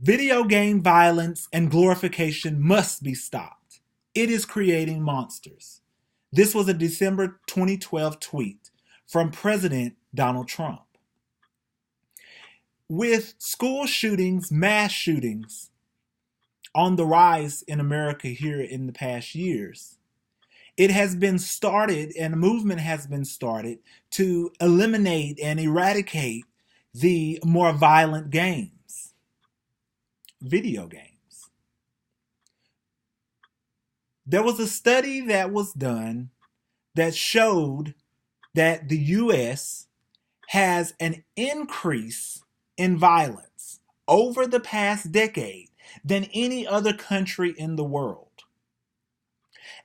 Video game violence and glorification must be stopped. It is creating monsters. This was a December 2012 tweet from President Donald Trump. With school shootings, mass shootings on the rise in America here in the past years, it has been started and a movement has been started to eliminate and eradicate the more violent games, video games. There was a study that was done that showed that the US has an increase in violence over the past decade than any other country in the world.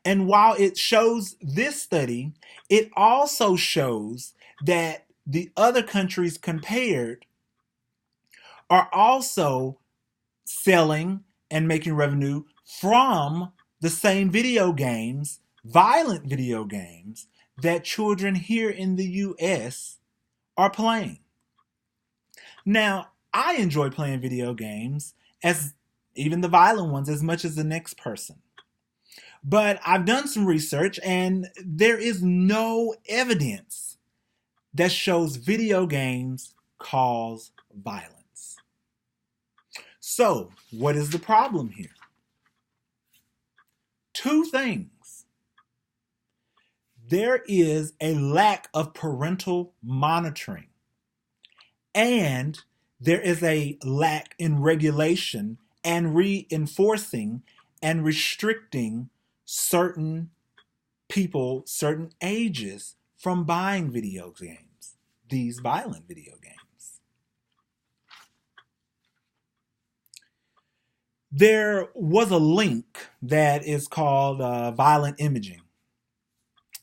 And while it shows this study, it also shows that the other countries compared are also selling and making revenue from the same video games, violent video games, that children here in the US are playing. Now, I enjoy playing video games, as even the violent ones, as much as the next person. But I've done some research and there is no evidence that shows video games cause violence. So, what is the problem here? Two things. There is a lack of parental monitoring, and there is a lack in regulation and reinforcing and restricting certain people, certain ages from buying video games, these violent video games. There was a link that is called violent imaging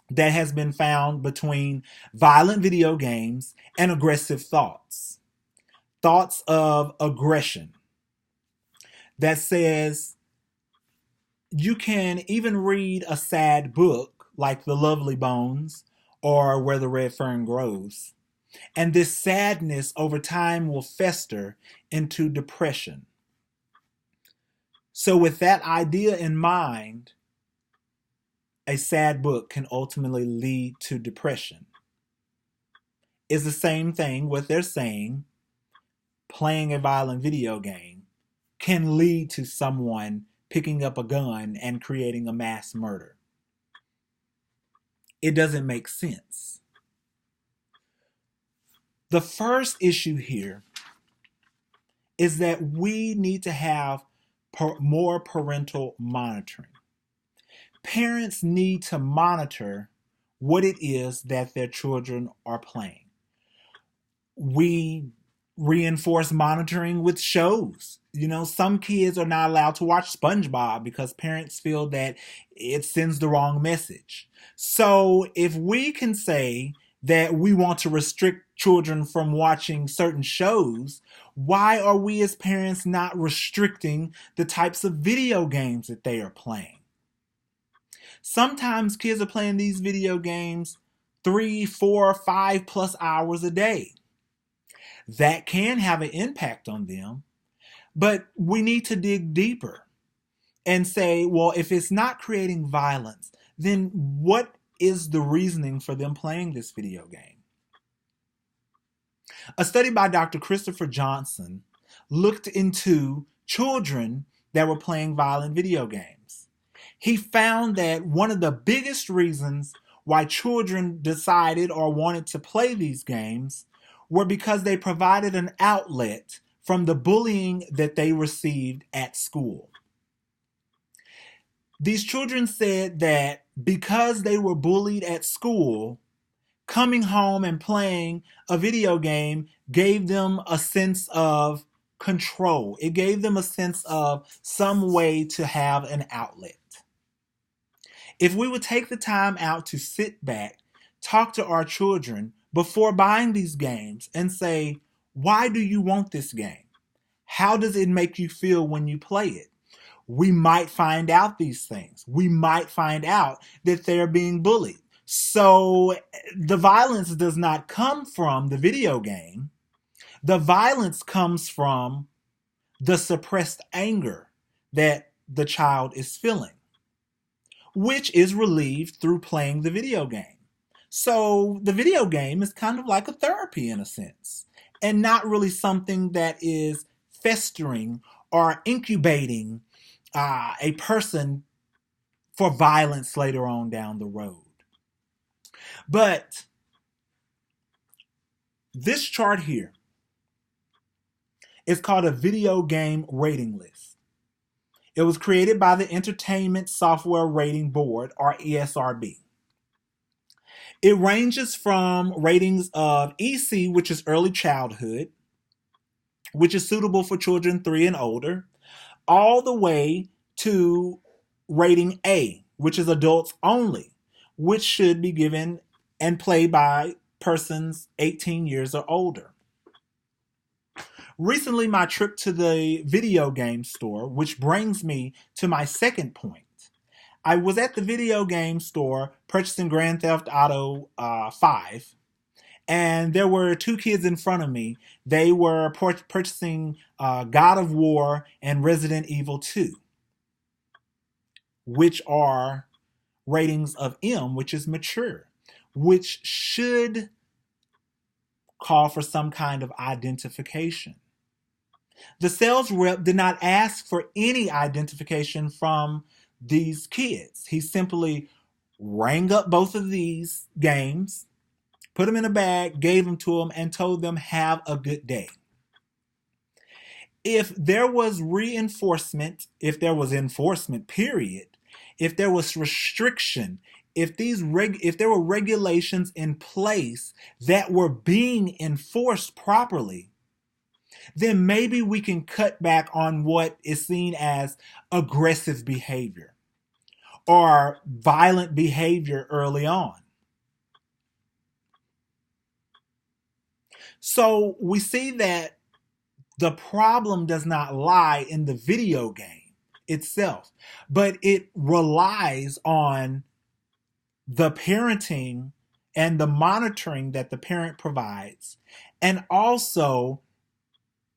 that has been found between violent video games and aggressive thoughts. Thoughts of aggression that says you can even read a sad book like The Lovely Bones or Where the Red Fern Grows, and this sadness over time will fester into depression. So with that idea in mind, a sad book can ultimately lead to depression. It's the same thing what they're saying. Playing a violent video game can lead to someone picking up a gun and creating a mass murder. It doesn't make sense. The first issue here is that we need to have more parental monitoring. Parents need to monitor what it is that their children are playing. We reinforce monitoring with shows. You know, some kids are not allowed to watch SpongeBob because parents feel that it sends the wrong message. So if we can say that we want to restrict children from watching certain shows, why are we as parents not restricting the types of video games that they are playing? Sometimes kids are playing these video games 3, 4, 5+ hours a day. That can have an impact on them, but we need to dig deeper and say, well, if it's not creating violence, then what is the reasoning for them playing this video game? A study by Dr. Christopher Johnson looked into children that were playing violent video games. He found that one of the biggest reasons why children decided or wanted to play these games were because they provided an outlet from the bullying that they received at school. These children said that because they were bullied at school, coming home and playing a video game gave them a sense of control. It gave them a sense of some way to have an outlet. If we would take the time out to sit back, talk to our children before buying these games and say, why do you want this game? How does it make you feel when you play it? We might find out these things. We might find out that they're being bullied. So the violence does not come from the video game. The violence comes from the suppressed anger that the child is feeling, which is relieved through playing the video game. So the video game is kind of like a therapy in a sense, and not really something that is festering or incubating a person for violence later on down the road. But this chart here is called a video game rating list. It was created by the Entertainment Software Rating Board, or ESRB. It ranges from ratings of EC, which is early childhood, which is suitable for children 3 and older, all the way to rating A, which is adults only, which should be given and played by persons 18 years or older. Recently, my trip to the video game store, which brings me to my second point. I was at the video game store purchasing Grand Theft Auto 5, and there were two kids in front of me. They were purchasing God of War and Resident Evil 2, which are ratings of M, which is mature, which should call for some kind of identification. The sales rep did not ask for any identification from these kids. He simply rang up both of these games, put them in a bag, gave them to them, and told them, have a good day. If there was reinforcement, if there was enforcement, period, if there was restriction, if there were regulations in place that were being enforced properly, then maybe we can cut back on what is seen as aggressive behavior or violent behavior early on. So we see that the problem does not lie in the video game itself, but it relies on the parenting and the monitoring that the parent provides, and also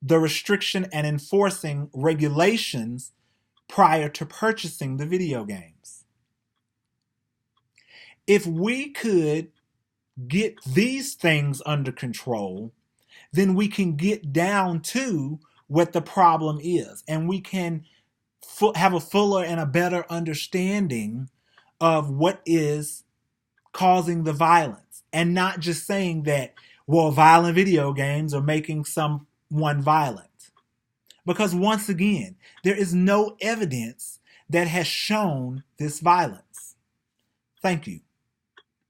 the restriction and enforcing regulations prior to purchasing the video games. If we could get these things under control, then we can get down to what the problem is, and we can have a fuller and a better understanding of what is causing the violence, and not just saying that, well, violent video games are making someone violent. Because once again, there is no evidence that has shown this violence. Thank you.